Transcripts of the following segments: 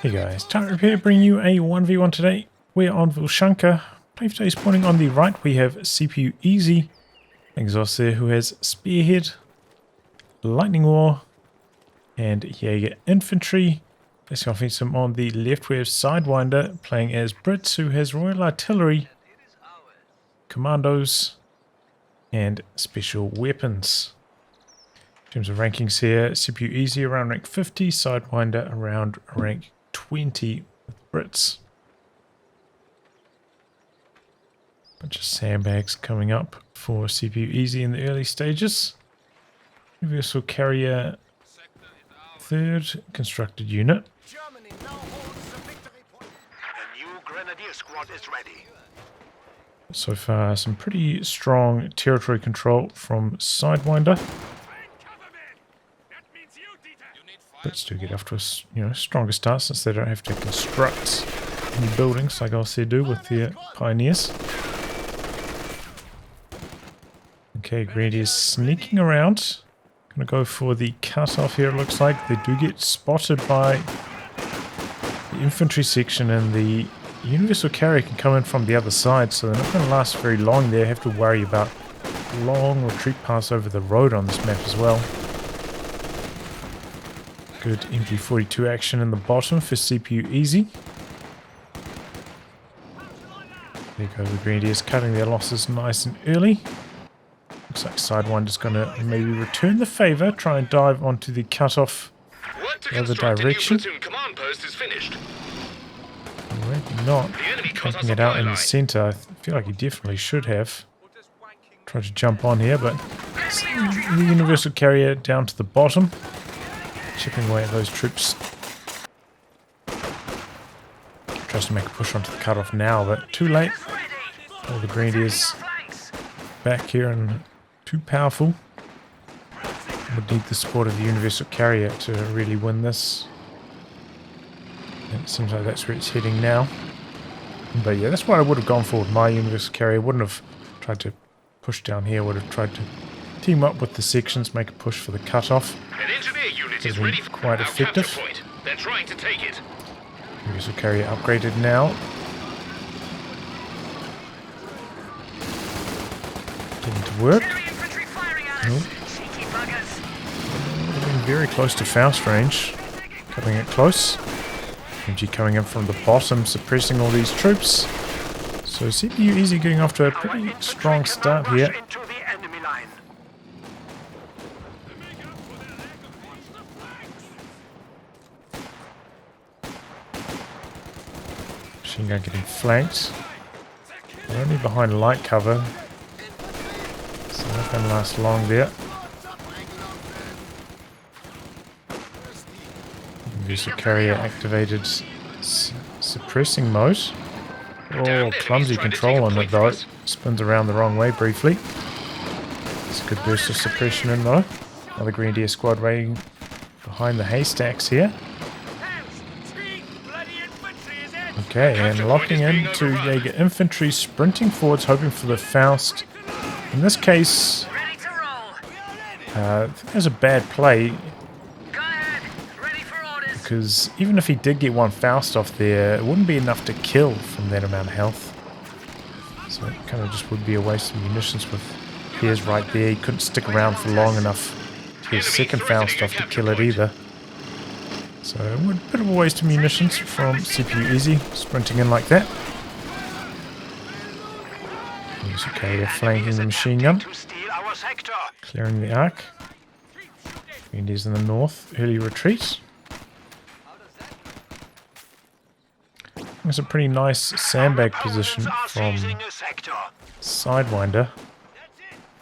Hey guys, Talent Repair bringing you a 1v1 today. We're on Vilshanka. Play for today's pointing on the right. We have CPU Easy. Thanks Ostheer, who has Spearhead, Lightning War, and Jaeger Infantry. Let's offense him on the left. We have Sidewinder playing as Brits, who has Royal Artillery, Commandos, and Special Weapons. In terms of rankings here, CPU Easy around rank 50, Sidewinder around rank 20 with Brits. Bunch of sandbags coming up for CPU Easy in the early stages. Universal Carrier, third constructed unit. Germany now holds the victory point. A new grenadier squad is ready. So far, some pretty strong territory control from Sidewinder. Brits do get off to a stronger start since they don't have to construct any buildings like Ostheer do with their pioneers. Okay, Grenadiers sneaking around. Gonna go for the cut-off here, it looks like. They do get spotted by the infantry section, and the Universal Carrier can come in from the other side, so they're not going to last very long there. Have to worry about long retreat paths over the road on this map as well. Good MG42 action in the bottom for CPU Easy. There go the Grenadiers, cutting their losses nice and early. Looks like Sidewinder's going to maybe return the favour, try and dive onto the cut-off the other direction. Command post is finished. Maybe not. Taking it out in the centre. I feel like he definitely should have. Tried to jump on here, but the Universal Carrier down to the bottom. Chipping away at those troops. Tries to make a push onto the cut-off now, but too late. All the Grenadiers back here and too powerful. Would need the support of the Universal Carrier to really win this. And it seems like that's where it's heading now. But yeah, that's what I would have gone for with my Universal Carrier. Wouldn't have tried to push down here. Would have tried to team up with the sections, make a push for the cut-off. An engineer unit is ready for quite effective. point. They're trying to take it. Universal Carrier upgraded now. Getting to work. Nope. Getting very close to Faust range. Cutting it close. MG coming in from the bottom, suppressing all these troops. So CPU Easy getting off to a pretty strong start here. Machine gun getting flanked. They're only behind light cover, so not going to last long there. Universal Carrier activated suppressing mode. Oh, clumsy control on it though. Spins around the wrong way briefly. It's a good burst of suppression in though. Another Grenadier squad waiting behind the haystacks here. Okay, and locking into Jaeger Infantry, sprinting forwards, hoping for the Faust. In this case, I think there's a bad play. Because even if he did get one Faust off there, it wouldn't be enough to kill from that amount of health. So it kind of just would be a waste of munitions with Piers right there. He couldn't stick around for long enough to get a second Faust off to kill it either. So a bit of a waste of munitions from CPU Easy, sprinting in like that. It's okay, they're flanking the machine gun. Clearing the arc. Grenadiers in the north, early retreat. It's a pretty nice sandbag position from Sidewinder.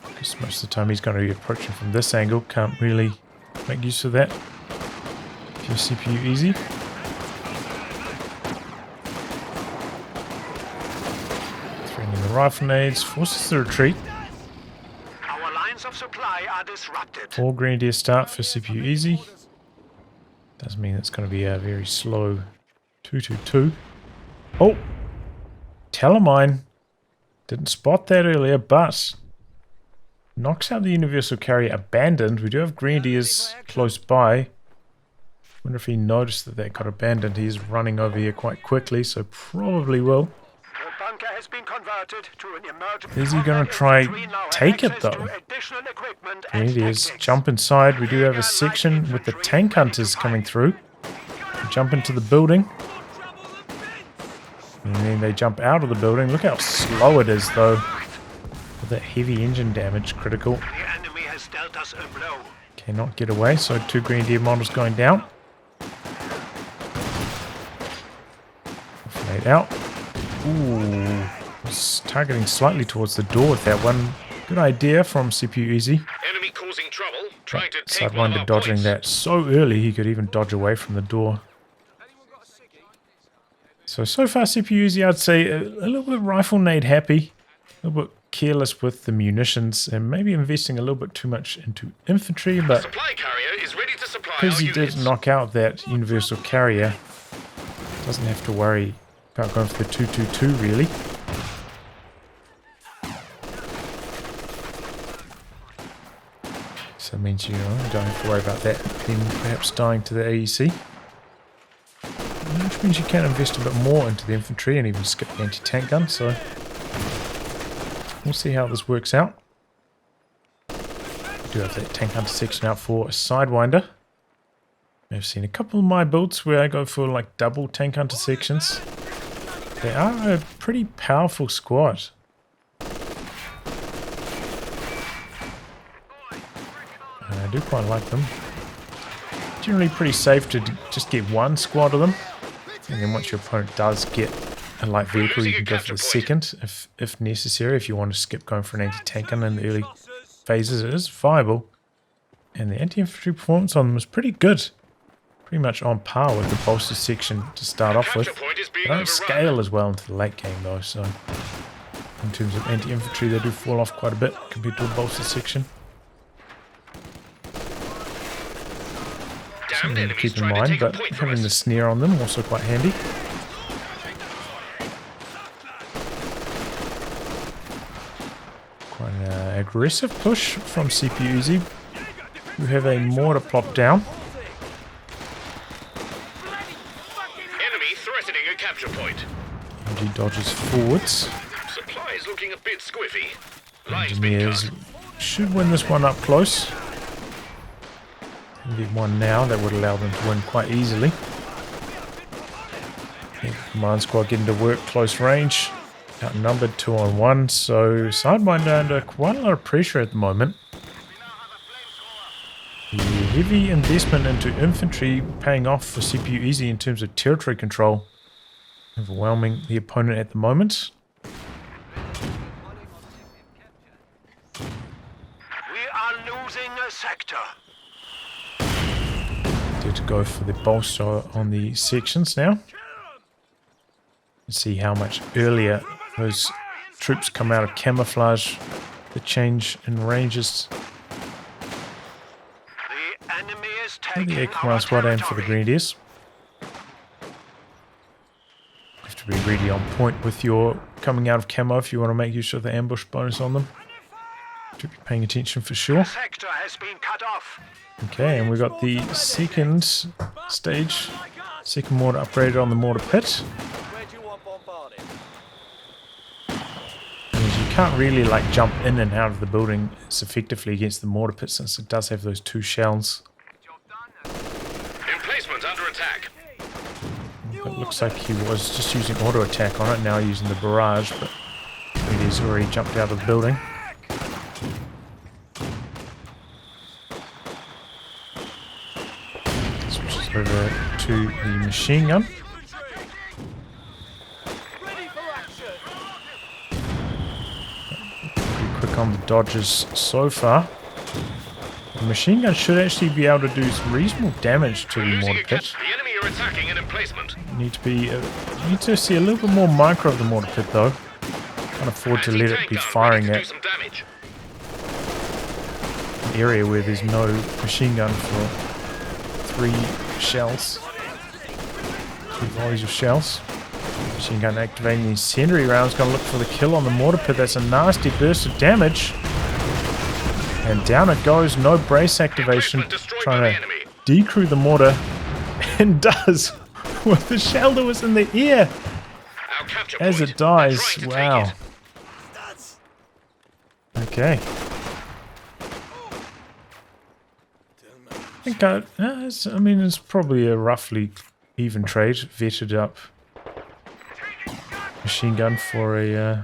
Because most of the time he's going to be approaching from this angle. Can't really make use of that. If you're CPU Easy. Threatening the rifle nades. Forces the retreat. Our lines of supply are disrupted. 4 Grenadier start for CPU Easy. Does mean it's going to be a very slow 2-2-2. Oh! Telemine. Didn't spot that earlier, but knocks out the Universal Carrier abandoned. We do have Grenadiers close by. Wonder if he noticed that got abandoned. He's running over here quite quickly, so probably will. The bunker has been converted to an emergency. Is he going to try take it though? There it is. Jump inside. We do have a section with the tank hunters coming through. Jump into the building. And then they jump out of the building. Look how slow it is though. With that heavy engine damage, critical. The enemy has dealt us a blow. Cannot get away, so 2 Grenadier models going down. Laid out. Ooh, was targeting slightly towards the door with that one. Good idea from CPU Easy. Enemy causing trouble. Trying to take one of Sidewinder our dodging points. that so early he could even dodge away from the door. So far CPU Easy, I'd say a little bit rifle nade happy. A little bit careless with the munitions and maybe investing a little bit too much into infantry, but Supply carrier is ready to supply because our he did units. knock out that universal carrier, doesn't have to worry about going for the 222 really. So that means you don't have to worry about that then perhaps dying to the AEC. Which means you can invest a bit more into the infantry and even skip the anti-tank gun, so we'll see how this works out. Do have that tank hunter section out for a sidewinder. I've seen a couple of my builds where I go for like double tank hunter sections. They are a pretty powerful squad. And I do quite like them. Generally pretty safe to just get one squad of them. And then once your opponent does get a light vehicle, you can go for the second if necessary. If you want to skip going for an anti-tank gun in the early phases, it is viable. And the anti-infantry performance on them is pretty good. Pretty much on par with the bolster section to start off with. They don't scale as well into the late game though, so in terms of anti-infantry they do fall off quite a bit compared to a bolster section. Something to keep in mind, but having the snare on them also quite handy. Quite an aggressive push from CPU Easy, who have a mortar plop down. Enemy threatening a capture point. He dodges forwards. Supply is looking a bit squiffy. Line's been Engineers cut. should win this one up close. Get one now that would allow them to win quite easily. Command squad getting to work close range, outnumbered 2-on-1, so Sidewinder under quite a lot of pressure at the moment. The heavy investment into infantry paying off for CPU Easy in terms of territory control, overwhelming the opponent at the moment. We are losing a sector. To go for the bolster on the sections now. Let's see how much earlier those troops come out of camouflage, the change in ranges. The enemy is And the taking air our command squad aim for the territory. Grenadiers. Have to be really on point with your coming out of camo if you want to make use of the ambush bonus on them. Should be paying attention for sure. Sector has been cut off. Okay, and we got the second stage, second mortar upgraded on the mortar pit. Because you can't really like jump in and out of the building as effectively against the mortar pit since it does have those 2 shells. Emplacement under attack. It looks like he was just using auto attack on it, now using the barrage, but he's already jumped out of the building. Switches over to the machine gun. Pretty quick on the dodges so far. The machine gun should actually be able to do some reasonable damage to the Losing mortar a cap. pit. The enemy are attacking an emplacement. Need to see a little bit more micro of the mortar pit though. Can't afford to let it Anti-tank be gun firing ready to at do some damage. an area where there's no machine gun for 3 shells. 3 volleys of shells. Machine gun activating the incendiary rounds, gonna look for the kill on the mortar pit. That's a nasty burst of damage. And down it goes, no brace activation. Emplacement destroyed by Trying the to enemy. decrew the mortar and does with the shell that was in the ear Our capture as point. it dies. They're trying to Wow. take it. Okay. I think I mean, it's probably a roughly even trade. Vetted up machine gun for a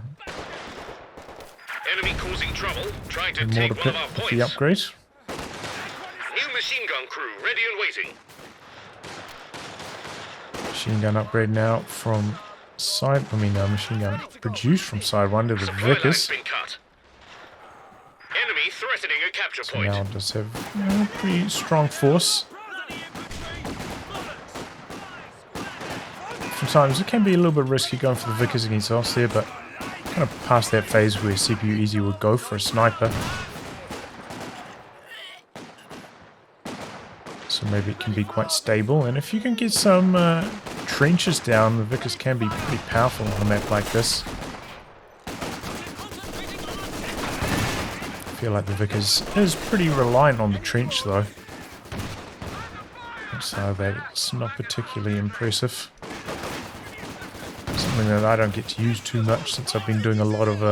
Enemy causing trouble, trying to mortar take one pit of our with points. the upgrade. New machine gun crew ready and waiting. Machine gun upgrade now from machine gun produced from Sidewinder, the Supply line's Vickers. been cut. Enemy threatening a capture So point. now it does have a pretty strong force. Sometimes it can be a little bit risky going for the Vickers against Ostheer, but kind of past that phase where CPU Easy would go for a sniper. So maybe it can be quite stable, and if you can get some trenches down, the Vickers can be pretty powerful on a map like this. I feel like the Vickers is pretty reliant on the trench though, so that's not particularly impressive. Something that I don't get to use too much since I've been doing a lot of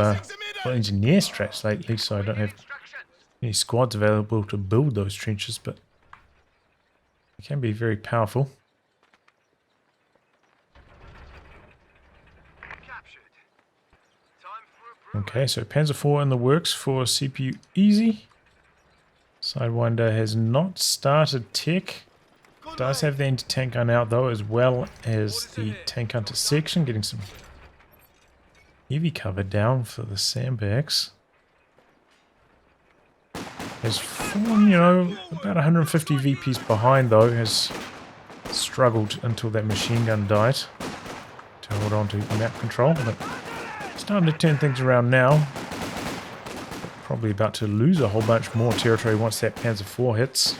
engineer strats lately, so I don't have any squads available to build those trenches, but it can be very powerful. Okay, so Panzer IV in the works for CPU Easy. Sidewinder has not started tech. Does have the anti-tank gun out though, as well as the tank hunter section, getting some heavy cover down for the sandbags. Has fallen, about 150 VPs behind though, has struggled until that machine gun died to hold on to map control, but starting to turn things around now. Probably about to lose a whole bunch more territory once that Panzer IV hits.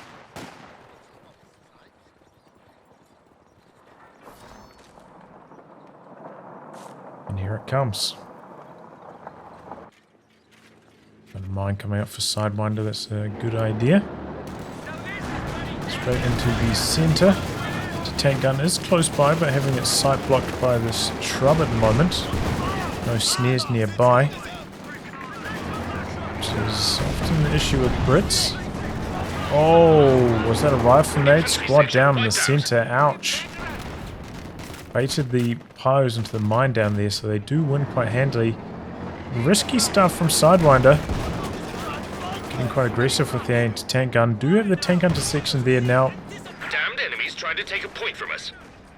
And here it comes. Got a mine coming up for Sidewinder, that's a good idea. Straight into the centre. The tank gun is close by, but having its sight blocked by this shrub at the moment. No snares nearby, which is often the issue with Brits. Oh, was that a rifle nade? Squad down in the centre, ouch. Baited the pyros into the mine down there, so they do win quite handily. Risky stuff from Sidewinder. Getting quite aggressive with the anti-tank gun. Do have the tank hunter section there now. Damned enemies trying to take a point from us.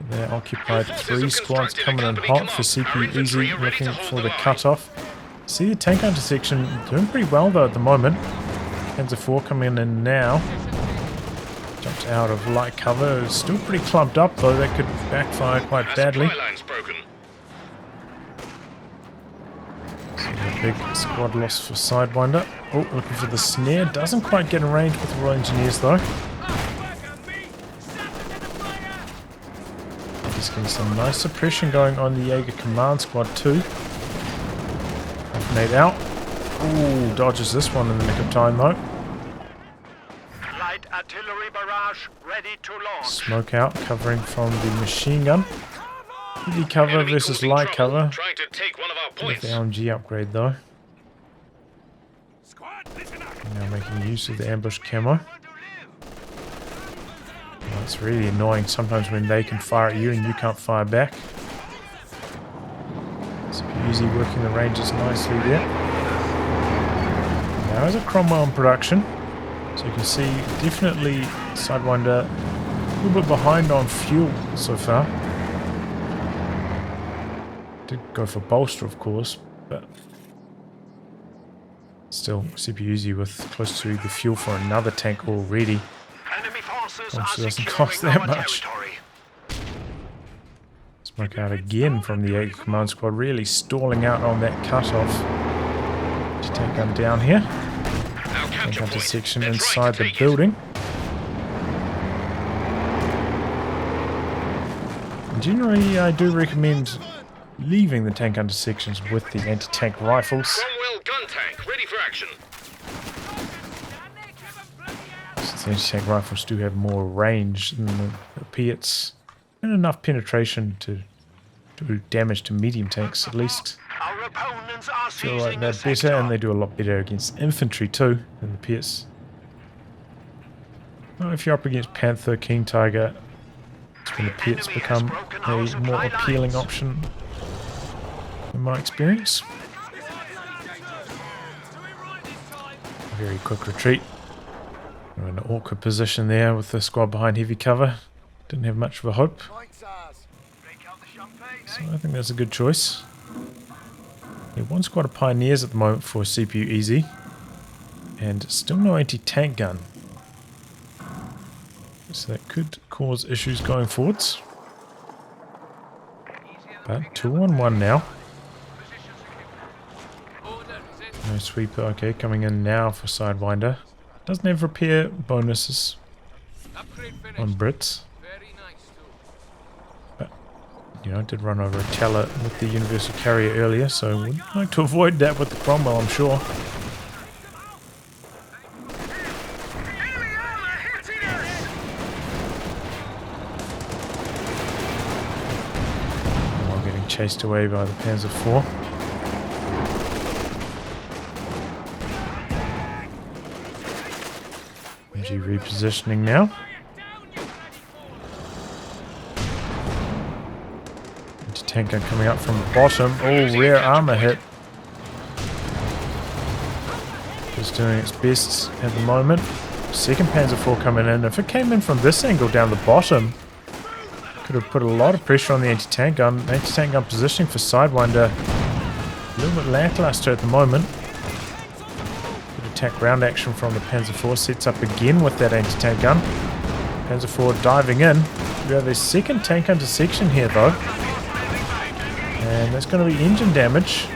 They occupied 3 squads coming in hot for CPU Easy, looking for the cutoff. See the tank hunter section doing pretty well though at the moment. Panzer IV coming in now. Jumped out of light cover. It's still pretty clumped up though, that could backfire quite badly. So a big squad loss for Sidewinder. Oh, looking for the snare. Doesn't quite get in range with the Royal Engineers though. Just getting some nice suppression going on the Jaeger command squad too. Nade out. Ooh, dodges this one in the nick of time though. Light artillery barrage ready to launch. Smoke out, covering from the machine gun. Heavy cover versus light cover. Trying to take one of our With points. the LMG upgrade though. Now making use of the ambush camo. Well, it's really annoying sometimes when they can fire at you and you can't fire back. So Easy working the ranges nicely there. Now is a Cromwell in production. So you can see definitely Sidewinder a little bit behind on fuel so far. Did go for bolster of course, but still CPU Easy with close to the fuel for another tank already. Enemy forces Obviously are doesn't securing cost that our much. territory. Smoke out again from the Jaeger command squad, really stalling out on that cutoff. Just tank gun down here. Tank hunter section inside the building. And generally, I do recommend leaving the tank hunter sections with the anti-tank rifles. Cromwell gun tank ready for action. Since the the anti-tank rifles do have more range than the Piats, and enough penetration to do damage to medium tanks at least. Our opponents are I feel like seizing they're the better, sector. and they do a lot better against infantry too than the Piats. Well, if you're up against Panther, King Tiger, it's when the Piats become a more appealing option in my experience. Very quick retreat. We're in an awkward position there with the squad behind heavy cover. Didn't have much of a hope. So I think that's a good choice. We have one squad of Pioneers at the moment for CPU easy. And still no anti-tank gun. So that could cause issues going forwards. But 2-on-1 now. No sweeper, okay, coming in now for Sidewinder. Doesn't have repair bonuses on Brits. But, you know, did run over a Teller with the Universal Carrier earlier, so would like to avoid that with the Cromwell, I'm sure. While getting chased away by the Panzer IV. Repositioning now. Anti-tank gun coming up from the bottom. Oh, rare armor hit. Just doing its best at the moment. Second Panzer IV coming in. If it came in from this angle down the bottom, could have put a lot of pressure on the anti-tank gun. Anti-tank gun positioning for Sidewinder. A little bit lackluster at the moment. Attack ground action from the Panzer IV sets up again with that anti-tank gun. Panzer IV diving in. We have a second tank intersection here though. And that's going to be engine damage.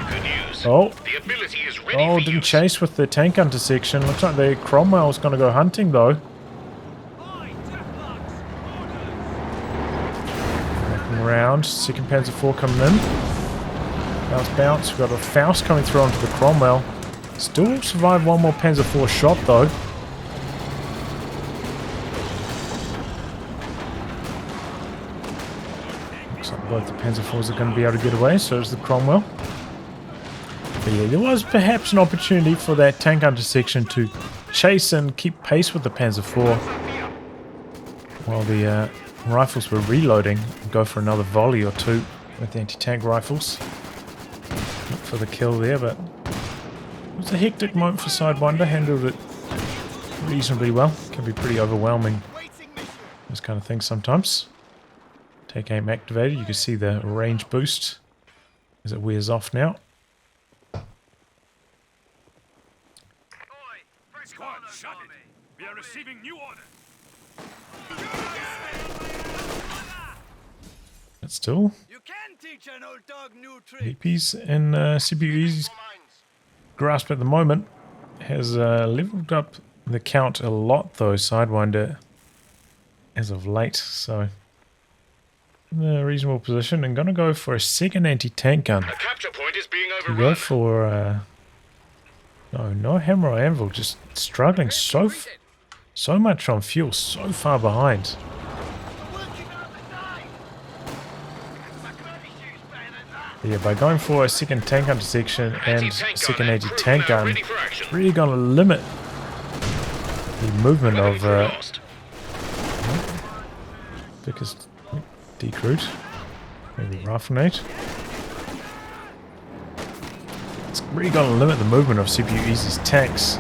Good news. Oh, The ability is ready for didn't use. chase with the tank intersection. Looks like the Cromwell's going to go hunting though. Backing around. Second Panzer IV coming in. Bounce, bounce. We've got a Faust coming through onto the Cromwell. Still survive one more Panzer IV shot though. Looks like both the Panzer IVs are going to be able to get away, so is the Cromwell. But yeah, there was perhaps an opportunity for that tank intersection to chase and keep pace with the Panzer IV while the rifles were reloading and go for another volley or two with the anti-tank rifles. For the kill there, but it was a hectic moment for Sidewinder. Handled it reasonably well. Can be pretty overwhelming, this kind of thing sometimes. Take aim activated. You can see the range boost as it wears off now. Squad, shut it. We are receiving new order. But still, You can teach an old dog new tricks. APs and CPU's grasp at the moment has leveled up the count a lot though, Sidewinder, as of late, so in a reasonable position, and gonna go for a second anti-tank gun. A capture point is being To go overrun. for no hammer or anvil, just struggling so much on fuel, so far behind. Yeah, by going for a second tank intersection and Anti-tank second gun anti-tank gun, ready for action. really going to limit the movement Ready of for blast. biggest decruit, maybe riflenate. It's really going to limit the movement of CPU Easy's tanks.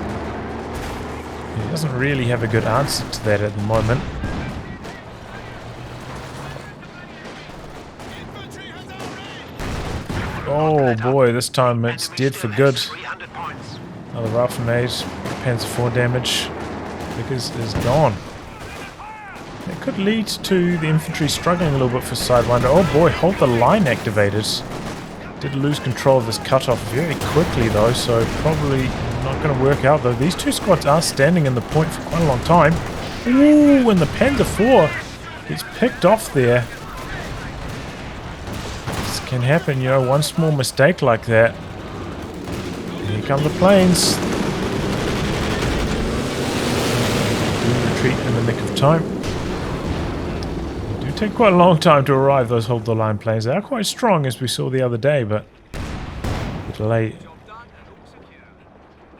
He doesn't really have a good answer to that at the moment. Oh boy, this time it's dead for good. 300 points. Another riflenate, Panzer IV damage. Vickers is gone. It could lead to the infantry struggling a little bit for Sidewinder. Oh boy, hold the line activated. Did lose control of this cutoff very quickly though, so probably not going to work out though. These two squads are standing in the point for quite a long time. Ooh, and the Panzer IV gets picked off there. This can happen, you know, one small mistake like that. Here come the planes. time. They do take quite a long time to arrive, those hold the line planes. They are quite strong, as we saw the other day, but the delay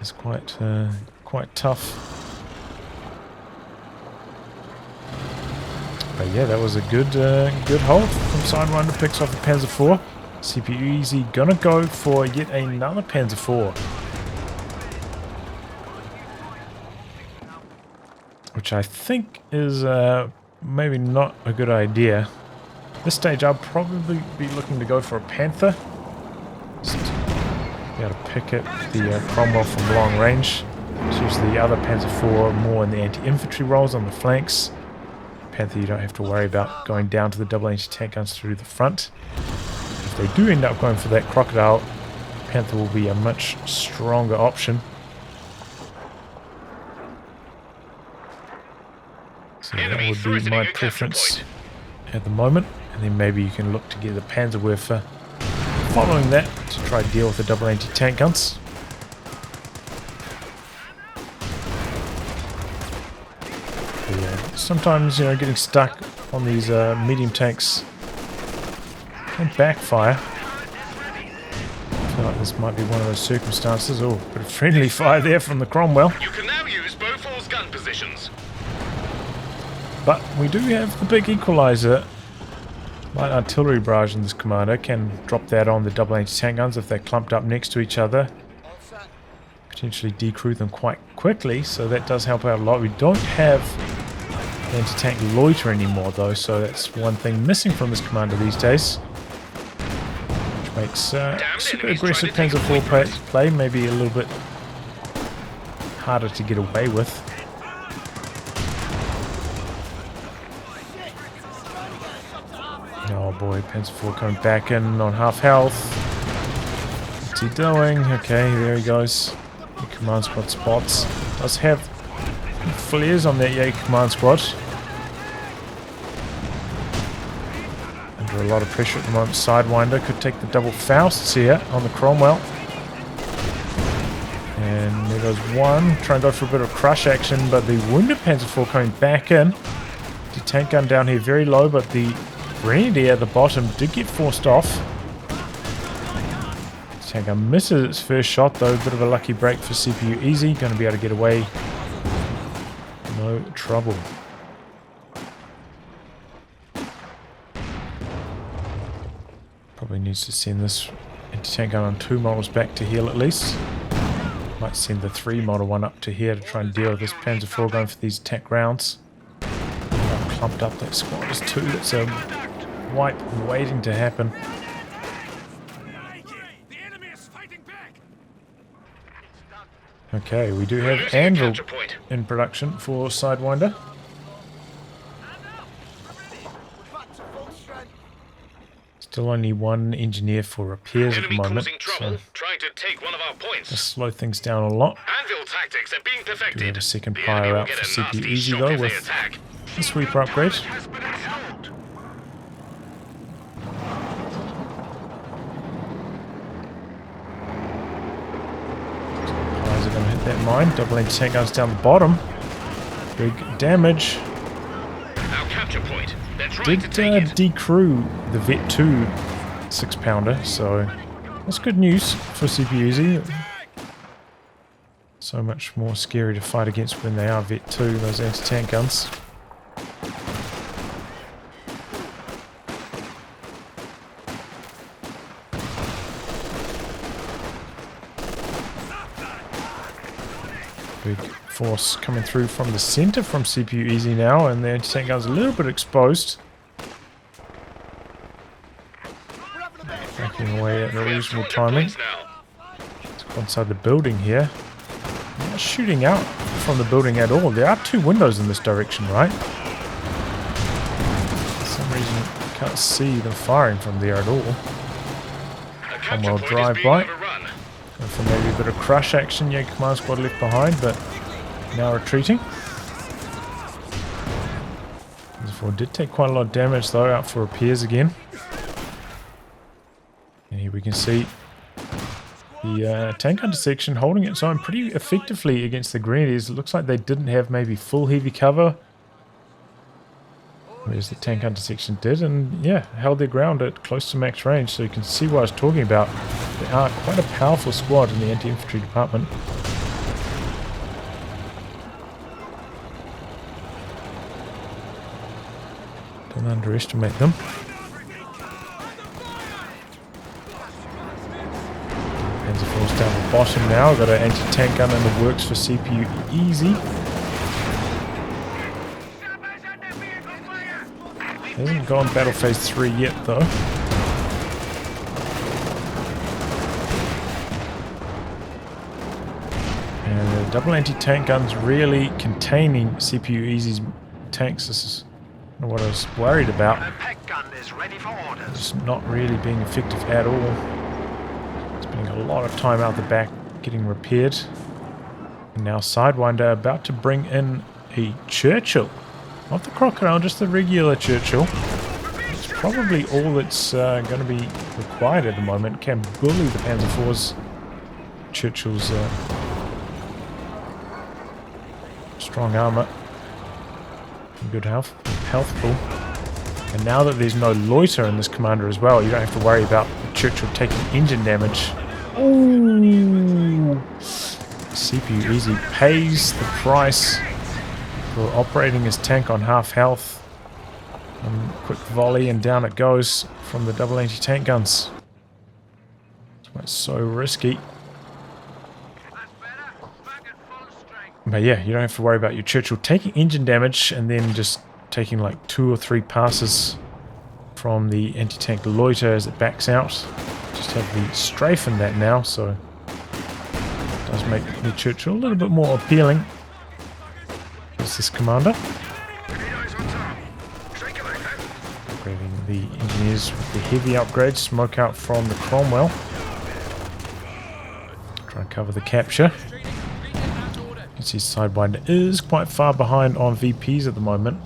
is quite tough. But yeah, that was a good hold from Sidewinder. Picks off the Panzer IV. CPU Easy gonna go for yet another Panzer IV, which I think is maybe not a good idea. At this stage, I'll probably be looking to go for a Panther. Just be able to pick it the Cromwell from long range. Just use the other Panzer IV more in the anti-infantry roles on the flanks. Panther, you don't have to worry about going down to the double anti-tank guns through the front. If they do end up going for that Crocodile, Panther will be a much stronger option. So that would be my preference at the moment. And then maybe you can look to get the Panzerwerfer following that to try to deal with the double anti-tank guns. Sometimes, you know, getting stuck on these medium tanks can backfire. I feel like this might be one of those circumstances. Oh, bit of friendly fire there from the Cromwell. You can now use Beaufort's gun positions. But we do have the big equalizer. Light artillery barrage in this commander can drop that on the double anti-tank guns if they're clumped up next to each other. Potentially decrew them quite quickly, so that does help out a lot. We don't have anti-tank loiter anymore though, so that's one thing missing from this commander these days, which makes super aggressive Panzer IV play maybe a little bit harder to get away with. Oh boy, Panzer IV coming back in on half health. What's he doing? Okay, there he goes. The command squad spots. Does have flares on that Jaeger command squad. Under a lot of pressure at the moment. Sidewinder could take the double Fausts here on the Cromwell. And there goes one. Try and go for a bit of crush action, but the wounded Panzer IV coming back in. The tank gun down here very low, but the Grenadier at the bottom did get forced off. Tank gun misses its first shot though. A bit of a lucky break for CPU Easy. Going to be able to get away. No trouble. Probably needs to send this anti-tank gun on 2 models back to heal at least. Might send the 3 model one up to here to try and deal with this Panzer IV going for these attack rounds. I've clumped up that squad as 2. That's a wipe waiting to happen. Okay, we do have Anvil in production for Sidewinder. Still only one engineer for repairs at the moment, so trying to take one of our points. Let's slow things down a lot. Anvil tactics are being perfected. Do have a second pyre out for CPU Easy though with the sweeper upgrade. Pyres are going to hit that mine. Double anti-tank guns down the bottom. Big damage. Our capture point. Did decrew the Vet 2 6-pounder, so that's good news for CPU Easy. So much more scary to fight against when they are Vet 2, those anti-tank guns. Big force coming through from the center from CPU Easy now, and the anti-tank gun's a little bit exposed. Backing away at a reasonable timing. Let's go inside the building here. Not shooting out from the building at all. There are 2 windows in this direction, right? For some reason I can't see them firing from there at all. Cromwell drive by. Going for maybe a bit of crush action. Yeah, command squad left behind, but now retreating. Panzer IV did take quite a lot of damage though, out for repairs again. And here we can see the tank gun section holding its own pretty effectively against the Grenadiers. It looks like they didn't have maybe full heavy cover Whereas the tank hunter section did, and yeah, held their ground at close to max range. So you can see what I was talking about. They are quite a powerful squad in the anti-infantry department. Don't underestimate them. Panzer IV's down the bottom now. Got an anti-tank gun in the works for CPU easy. Hasn't gone battle phase 3 yet though. And the double anti-tank guns really containing CPU Easy's tanks. This is what I was worried about. The pack gun is ready for orders. It's not really being effective at all. Spending a lot of time out the back getting repaired. And now Sidewinder about to bring in a Churchill. Not the Crocodile, just the regular Churchill. It's probably all that's going to be required at the moment. Can bully the Panzer IV's. Churchill's strong armor. Good health pool. And now that there's no loiter in this commander as well, you don't have to worry about Churchill taking engine damage. Ooh! CPU Easy pays the price for operating his tank on half health. Quick volley and down it goes from the double anti-tank guns. That's why it's so risky. But yeah, you don't have to worry about your Churchill taking engine damage and then just taking like 2 or 3 passes from the anti-tank loiter as it backs out. Just have the strafe in that now, so it does make the Churchill a little bit more appealing. Here's this commander. Upgrading the engineers with the heavy upgrades. Smoke out from the Cromwell. Try and cover the capture. You can see Sidewinder is quite far behind on VPs at the moment.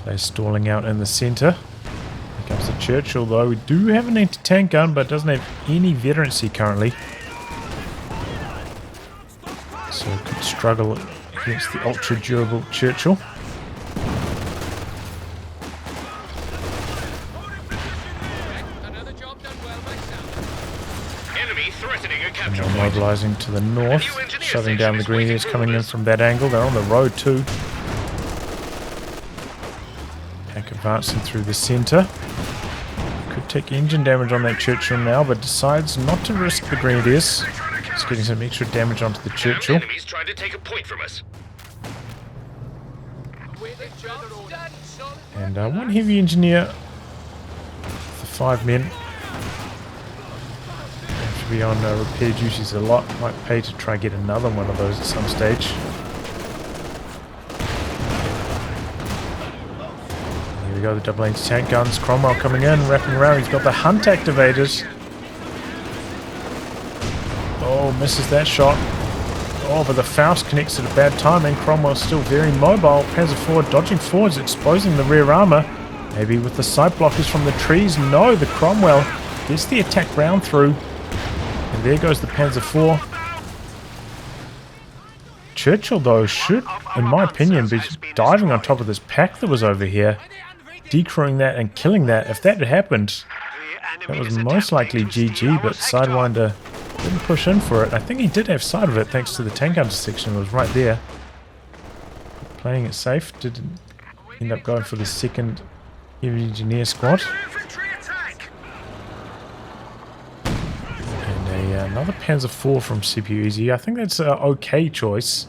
They're stalling out in the centre. Here comes the Churchill though. We do have an anti-tank gun, but it doesn't have any veterancy currently. So it could struggle against the ultra-durable Churchill. And they're mobilising to the north, shoving down the Grenadiers coming in from that angle. They're on the road too. Pack advancing through the centre. Could take engine damage on that Churchill now, but decides not to risk the Grenadiers. Just getting some extra damage onto the Churchill. Enemies trying to take a point from us. And one heavy engineer for 5 men. Have to be on repair duties a lot. Might pay to try and get another one of those at some stage. Here we go, the double anti-tank guns. Cromwell coming in, wrapping around. He's got the hunt activated. Oh, misses that shot. Oh, but the Faust connects at a bad time, and Cromwell's still very mobile. Panzer IV dodging forwards, exposing the rear armour. Maybe with the side blockers from the trees. No, the Cromwell gets the attack round through. And there goes the Panzer IV. Churchill, though, should, in my opinion, be diving on top of this pack that was over here. Decrewing that and killing that. If that had happened, that was most likely GG, but Sidewinder didn't push in for it. I think he did have sight of it thanks to the tank hunter section. It was right there. Playing it safe. Didn't end up going for the second heavy engineer squad. And another Panzer IV from CPU Easy. I think that's an okay choice.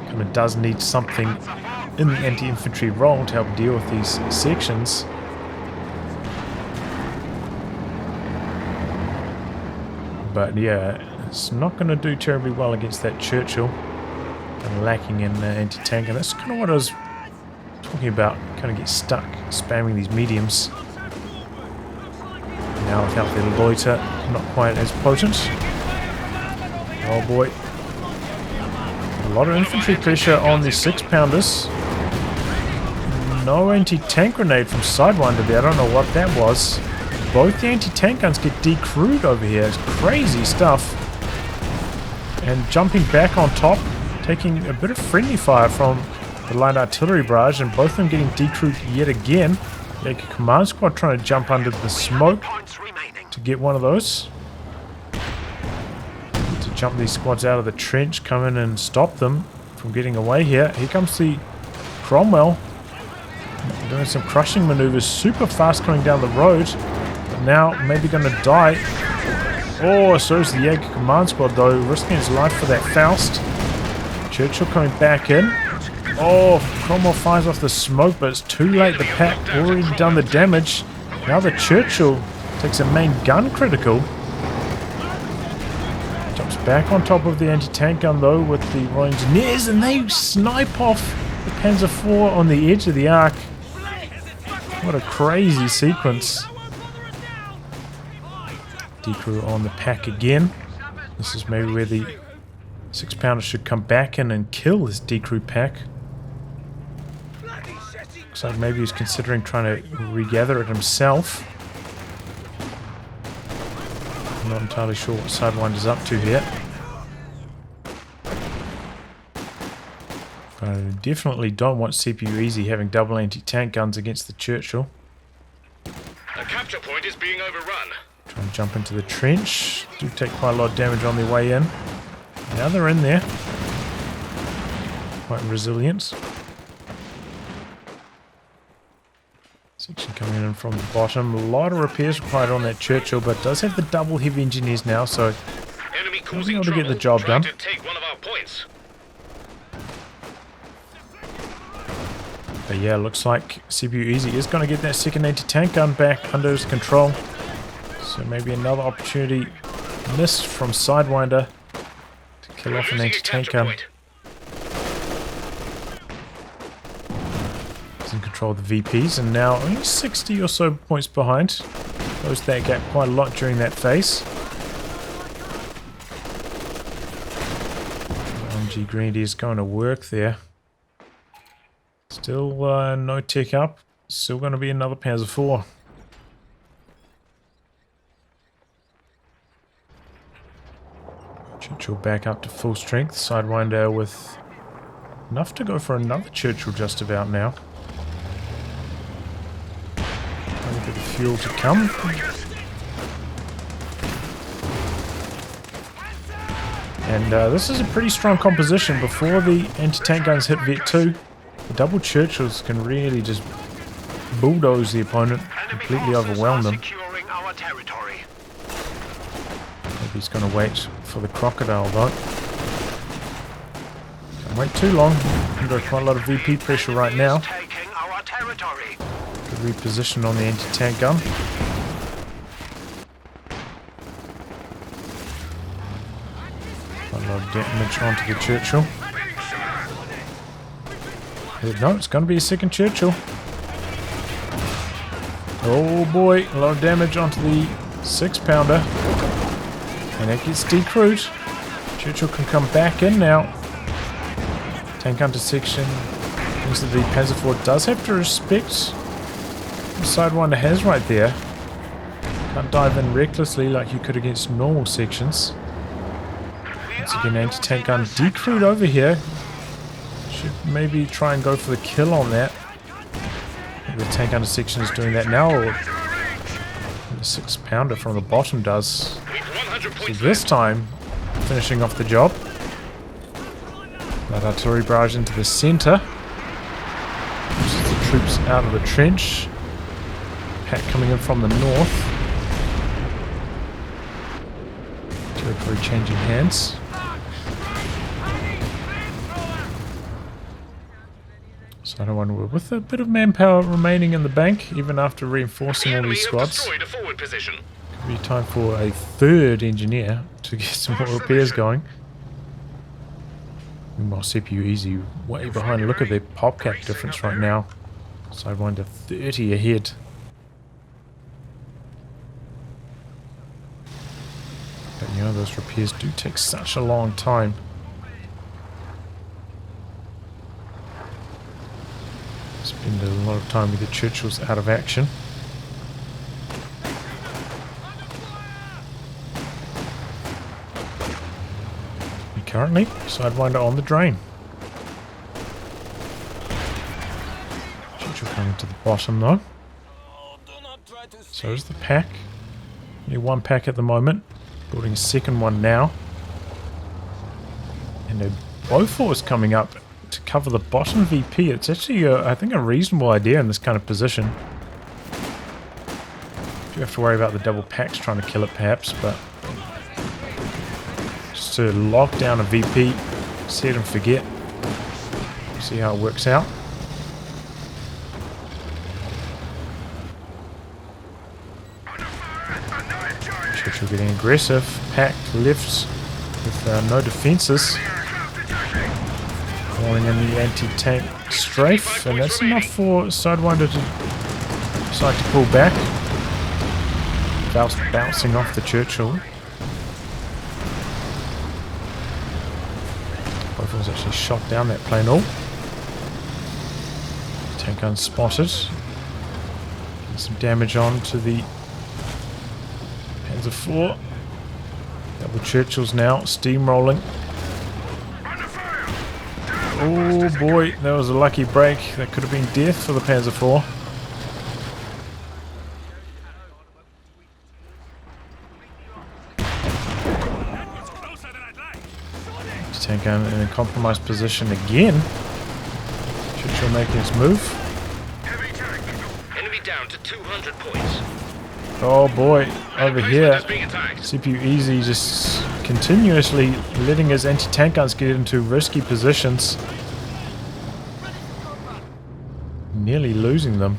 Kind of does need something in the anti-infantry role to help deal with these sections. But yeah, it's not going to do terribly well against that Churchill. And lacking in anti-tank. And that's kind of what I was talking about. Kind of get stuck spamming these mediums. Now without the loiter, not quite as potent. Oh boy. A lot of infantry pressure on the 6-pounders. No anti-tank grenade from Sidewinder there. I don't know what that was. Both the anti-tank guns get decrewed over here. It's crazy stuff. And jumping back on top, taking a bit of friendly fire from the light artillery barrage, and both of them getting decrewed yet again. Jaeger command squad trying to jump under the smoke Points remaining. to get one of those. To jump these squads out of the trench, come in and stop them from getting away here. Here comes the Cromwell. Doing some crushing maneuvers, super fast coming down the road. But now maybe going to die. Oh, so is the Jaeger command squad though, risking his life for that Faust. Churchill coming back in. Oh, Cromwell fires off the smoke, but it's too late. The pack already done the damage. Now the Churchill takes a main gun critical. Jumps back on top of the anti-tank gun though with the Royal Engineers, and they snipe off the Panzer IV on the edge of the arc. What a crazy sequence. Decrew on the pack again. This is maybe where the 6-pounder should come back in and kill this decrew pack. Looks like maybe he's considering trying to regather it himself. I'm not entirely sure what Sidewinder's up to here. But I definitely don't want CPU Easy having double anti-tank guns against the Churchill. A capture point is being overrun. Try and jump into the trench. Do take quite a lot of damage on their way in. Now they're in there. Quite resilient. Section coming in from the bottom. A lot of repairs required on that Churchill, but does have the double heavy engineers now, so Enemy be causing able to get the trouble, job trying done. to take one of our points. But yeah, looks like CPU Easy is going to get that second anti-tank gun back under his control. So maybe another opportunity missed from Sidewinder to kill off an Losing a anti-tank capture gun. point. He's in control of the VPs, and now only 60 or so points behind. Closed that gap quite a lot during that phase. LMG Grenadiers going to work there. Still no tick up. Still going to be another Panzer IV. Churchill back up to full strength. Sidewinder with enough to go for another Churchill just about now. Waiting for the fuel to come. And this is a pretty strong composition. Before the anti-tank guns hit Vet 2, the double Churchills can really just bulldoze the opponent, completely overwhelm them. Securing our territory. Maybe he's going to wait for the crocodile though. Don't wait too long. Under quite a lot of VP pressure right now. Taking our territory. Good reposition on the anti-tank gun. Quite a lot of damage onto the Churchill. No, it's going to be a second Churchill. Oh boy, a lot of damage onto the 6-pounder. And it gets decrewed. Churchill can come back in now. Tank under section. Means that the Panzer IV does have to respect the Sidewinder has right there. Can't dive in recklessly like you could against normal sections. Once again, anti-tank gun decrewed over here. Should maybe try and go for the kill on that. The tank under section is doing that now, or the 6-pounder from the bottom does. We've 100 So points this left. time, finishing off the job. That artillery barrage into the centre. Pushes the troops out of the trench. Pack coming in from the north. Territory changing hands. So I don't wonder, with a bit of manpower remaining in the bank, even after reinforcing The all enemy these have squads, destroyed a forward position. could be time for a third engineer to get some more repairs going. Meanwhile, CPU Easy way behind. Look at their pop cap difference right now. Sidewinder 30 ahead. But you know, those repairs do take such a long time. Spend a lot of time with the Churchills out of action. And currently, Sidewinder on the drain. Churchill coming to the bottom though. So is the pack. Only one pack at the moment. Building a second one now. And a Bofors coming up to cover the bottom VP. It's actually, I think, a reasonable idea in this kind of position. You have to worry about the double packs trying to kill it perhaps, but just to lock down a VP, set and forget. See how it works out. Churchill getting aggressive. Pack lifts with no defenses. Calling in the anti-tank strafe, and that's enough for Sidewinder to decide to pull back. Bouncing off the Churchill. Both was actually shot down that plane all. Tank unspotted. Getting some damage on to the Panzer IV. Double Churchills now, steamrolling. Oh boy, that was a lucky break. That could have been death for the Panzer IV. Tank in a compromised position again. Churchill making his move. Enemy down to 200 points. Oh boy, over here, CPU Easy just continuously letting his anti-tank guns get into risky positions. Nearly losing them.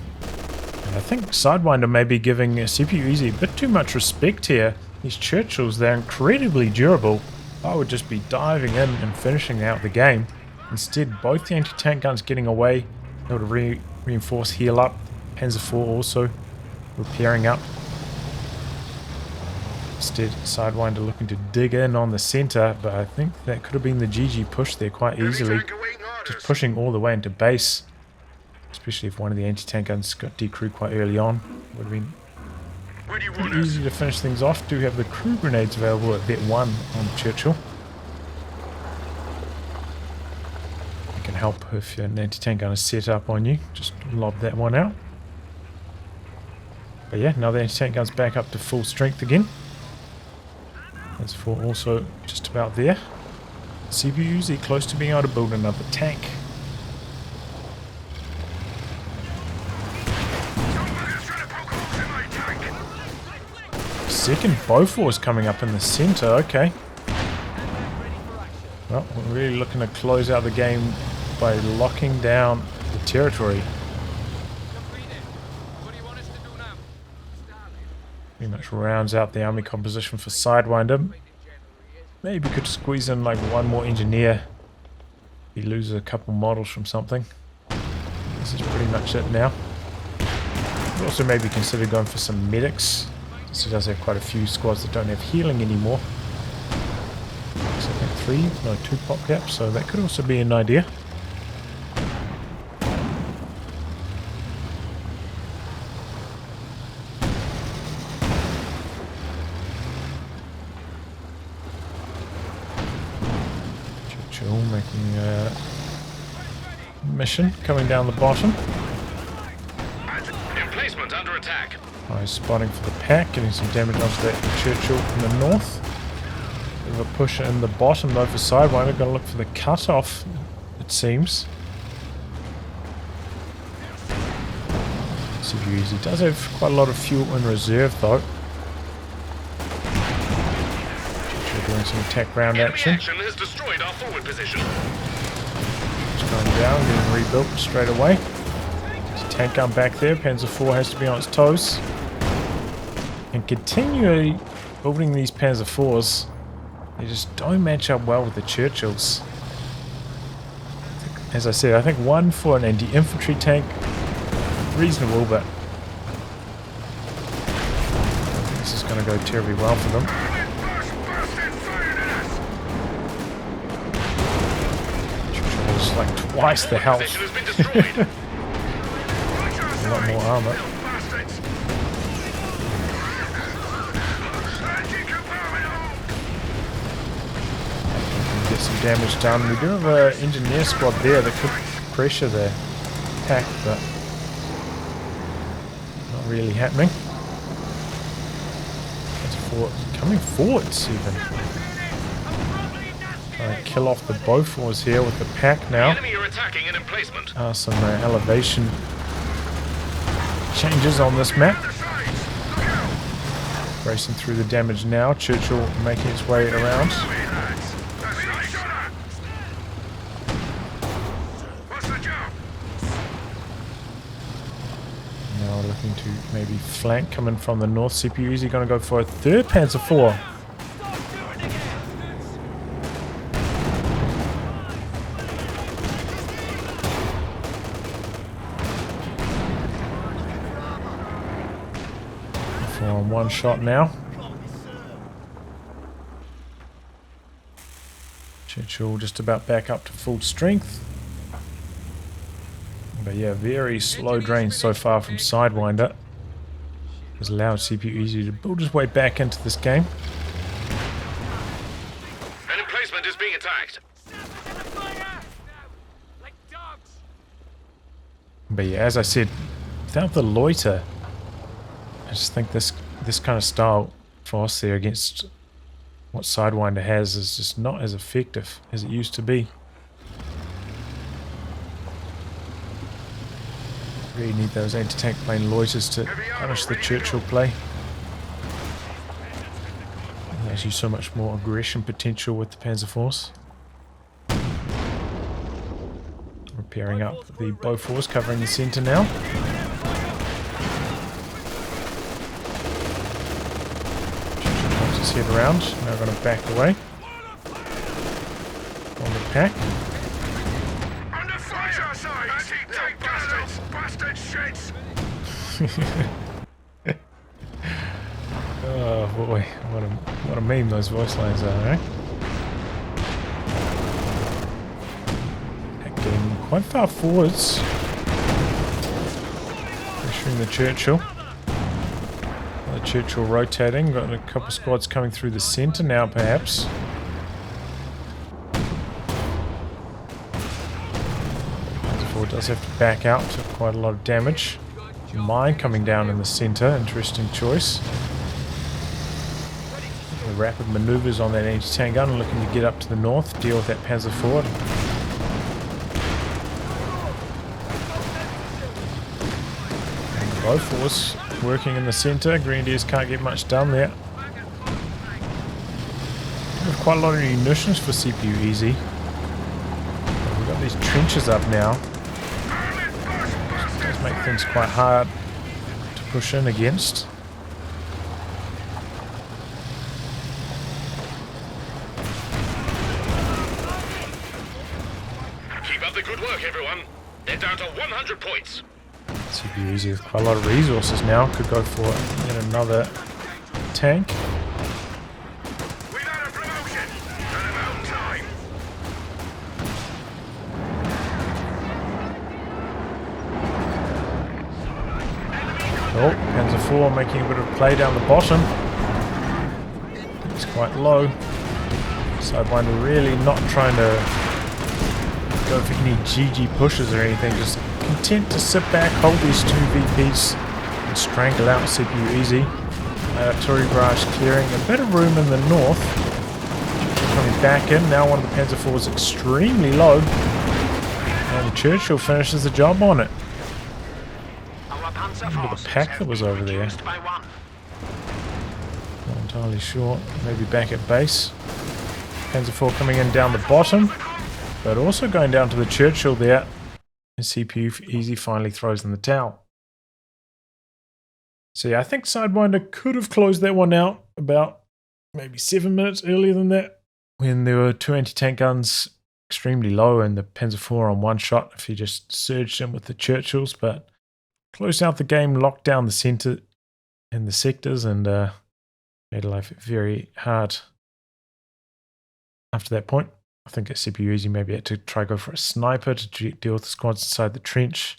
And I think Sidewinder may be giving CPU Easy a bit too much respect here. These Churchills, they're incredibly durable. I would just be diving in and finishing out the game. Instead, both the anti-tank guns getting away, able to reinforce, heal up. Panzer IV also repairing up. Instead, Sidewinder looking to dig in on the center, but I think that could have been the GG push there quite easily. Just pushing all the way into base. Especially if one of the anti-tank guns got decrewed quite early on. Would have been pretty easy to finish things off. Do have the crew grenades available at vet 1 on Churchill. It can help if an anti-tank gun is set up on you. Just lob that one out. But yeah, now the anti-tank gun's back up to full strength again. That's for also just about there. CPU's close to being able to build another tank. Second Bofors coming up in the center, okay. Well, we're really looking to close out the game by locking down the territory. Pretty much rounds out the army composition for Sidewinder. Maybe could squeeze in like one more engineer. He loses a couple models from something. This is pretty much it now. Could also maybe consider going for some medics. He does have quite a few squads that don't have healing anymore. So I think 2 pop gaps, so that could also be an idea. Churchill making a mission coming down the bottom. Emplacement under attack. Nice spotting for the pack, getting some damage onto that Churchill in the north. Bit of a push in the bottom though for Sidewinder. Got to look for the cut-off, it seems. CPU Easy does have quite a lot of fuel in reserve though. Churchill doing some attack round action. Action has destroyed our forward position. Just going down, getting rebuilt straight away. Tank gun back there. Panzer IV has to be on its toes. And continually building these Panzer IVs, they just don't match up well with the Churchills. As I said, I think one for an anti-infantry tank, reasonable, but this is going to go terribly well for them. Churchill's like twice the health. Position has been destroyed. A lot more armor. Get some damage done. We do have an engineer squad there that could pressure the pack, but really happening. Coming forwards even. Trying to kill off the Bofors here with the pack The now. enemy are attacking an emplacement. Some elevation changes on this map. Racing through the damage now. Churchill making its way around. Now looking to maybe flank coming from the north. CPU Easy going to go for a third Panzer IV. On one shot now. Churchill just about back up to full strength. But yeah, very slow drain so far from Sidewinder. Has allowed CPU Easy to build his way back into this game. An emplacement is being attacked. But yeah, as I said, without the loiter, I just think this kind of style for Ostheer against what Sidewinder has is just not as effective as it used to be. Really need those anti-tank plane loiters to punish the Churchill play. There's you so much more aggression potential with the Panzer Force. Repairing up the Bofors, covering the centre now. His head around, now going to back away on the pack. Under fire! Anti-tank bastards! Bastard shits! Oh boy, what a meme those voice lines are, eh? Getting quite far forwards, pressuring the Churchill. Churchill rotating, got a couple squads coming through the centre now perhaps. Panzer IV does have to back out, took quite a lot of damage. Mine coming down in the centre, interesting choice. The rapid manoeuvres on that anti-tank gun, looking to get up to the north, deal with that Panzer IV. And the Bofors working in the centre. Grenadiers can't get much done there. With quite a lot of munitions for CPU Easy. We've got these trenches up now. It does make things quite hard to push in against. Keep up the good work, everyone. They're down to 100 points. CPU Easy with quite a lot of resources now. Could go for yet another tank. We've had a promotion! And about time! Oh, Panzer IV making a bit of play down the bottom. It's quite low. Sidewinder really not trying to go for any GG pushes or anything, just content to sit back, hold these two VPs and strangle out CPU Easy. Artillery barrage clearing a bit of room in the north. Coming back in, now one of the Panzer IV is extremely low. And Churchill finishes the job on it. Look at the pack that was over there. Not entirely sure. Maybe back at base. Panzer IV coming in down the bottom, but also going down to the Churchill there. And CPU Easy finally throws in the towel. So yeah, I think Sidewinder could have closed that one out about maybe 7 minutes earlier than that, when there were two anti-tank guns extremely low and the Panzer IV on one shot if he just surged in with the Churchills, but closed out the game, locked down the centre and the sectors, and made life very hard after that point. I think at CPU Easy maybe had to try go for a sniper to deal with the squads inside the trench.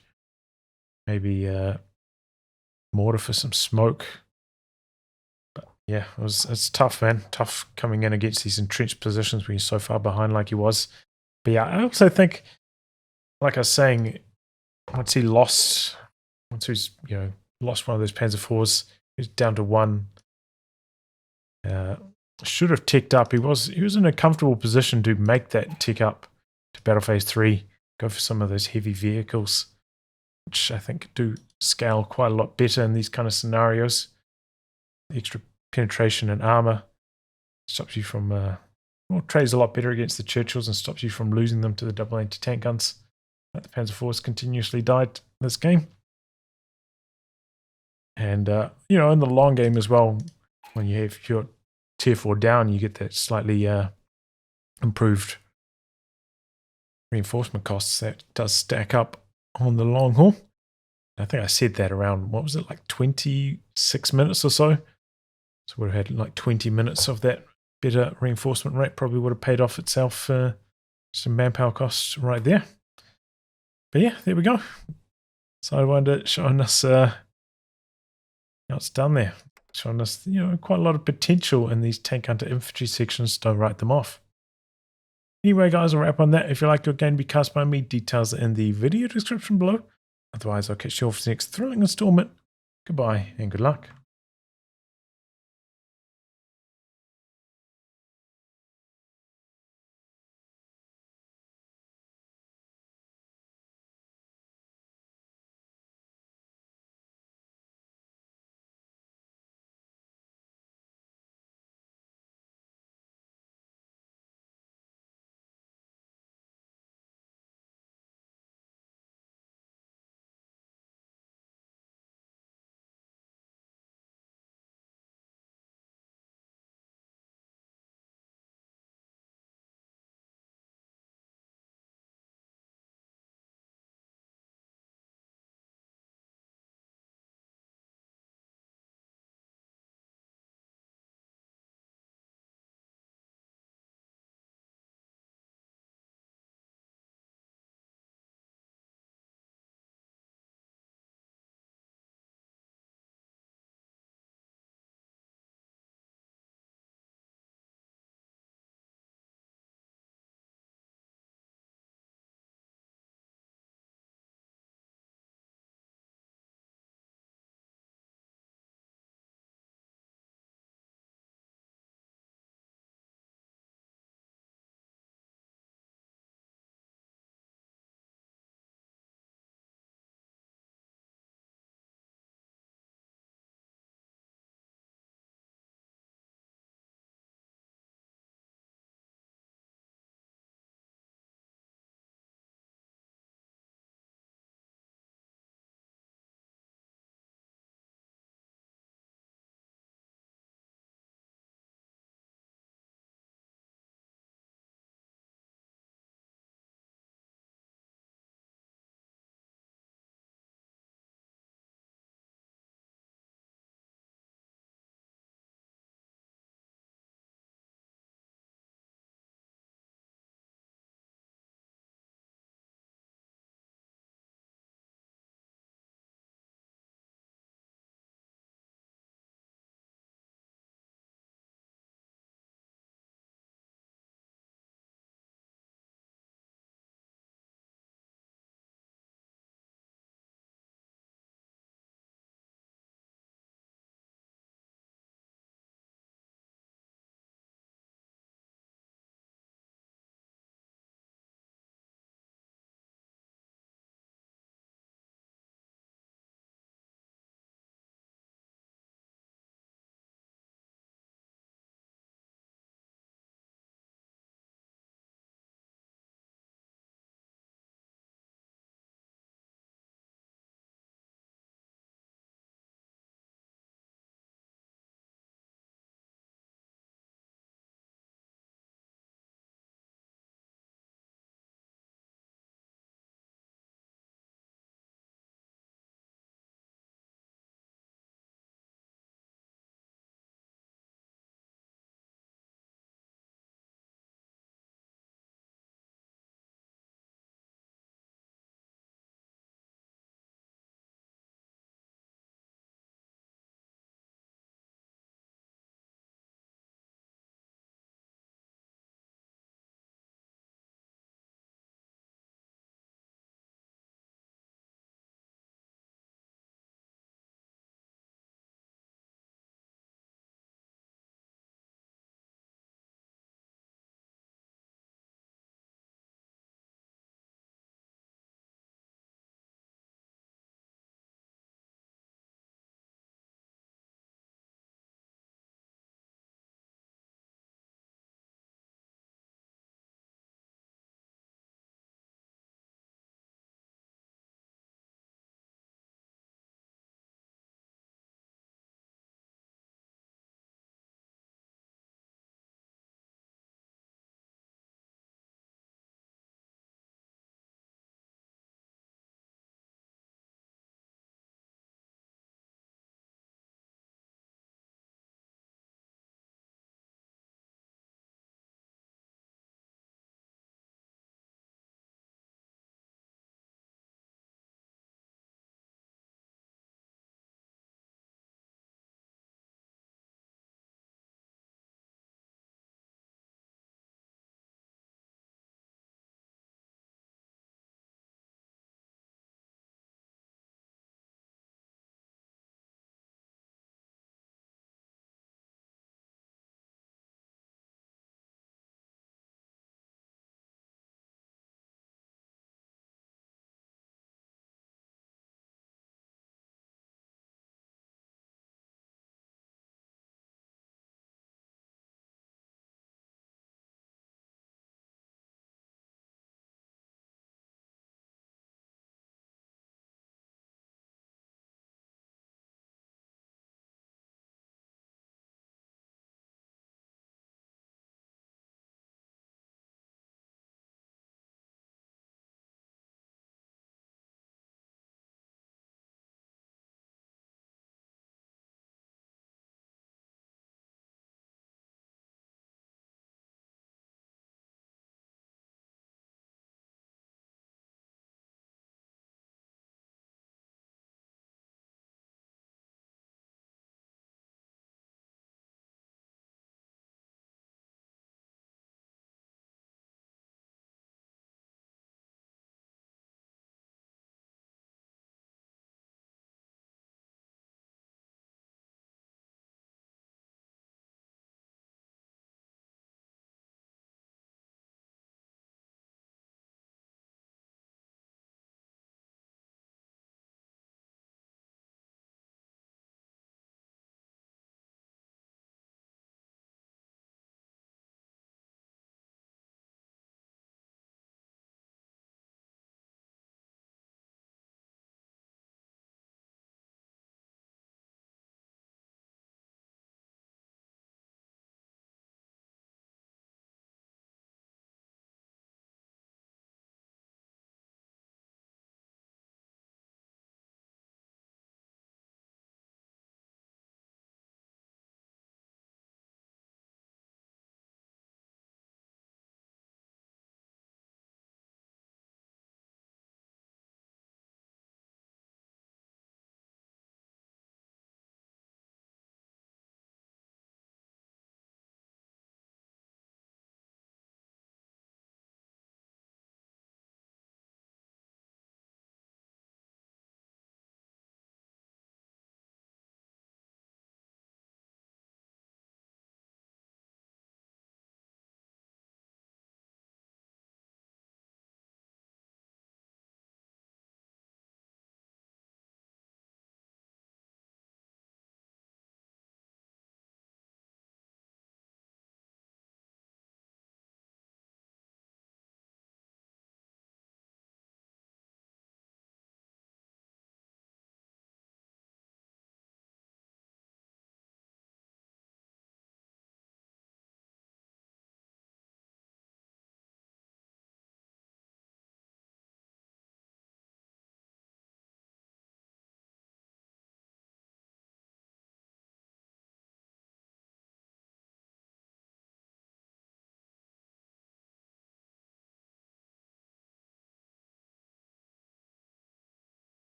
Maybe mortar for some smoke. But yeah, it's tough, man. Tough coming in against these entrenched positions when you're so far behind like he was. But yeah, I also think, like I was saying, once he's lost one of those Panzer IVs. He was down to 1. Should have ticked up. He was in a comfortable position to make that tick up to Battle Phase 3. Go for some of those heavy vehicles, which I think do scale quite a lot better in these kind of scenarios. The extra penetration and armor stops you from, trades a lot better against the Churchills and stops you from losing them to the double anti-tank guns. But the Panzer IVs continuously died in this game. And, in the long game as well, when you have your Tier 4 down, you get that slightly improved reinforcement costs. That does stack up on the long haul. I think I said that around, what was it, like 26 minutes or so? So we'd have had like 20 minutes of that better reinforcement rate. Probably would have paid off itself some manpower costs right there. But yeah, there we go. Sidewinder showing us how it's done there. Showing us, quite a lot of potential in these tank hunter infantry sections. Don't write them off. Anyway, guys, I'll wrap on that. If you like your game to be cast by me, details are in the video description below. Otherwise, I'll catch you all for the next thrilling installment. Goodbye and good luck.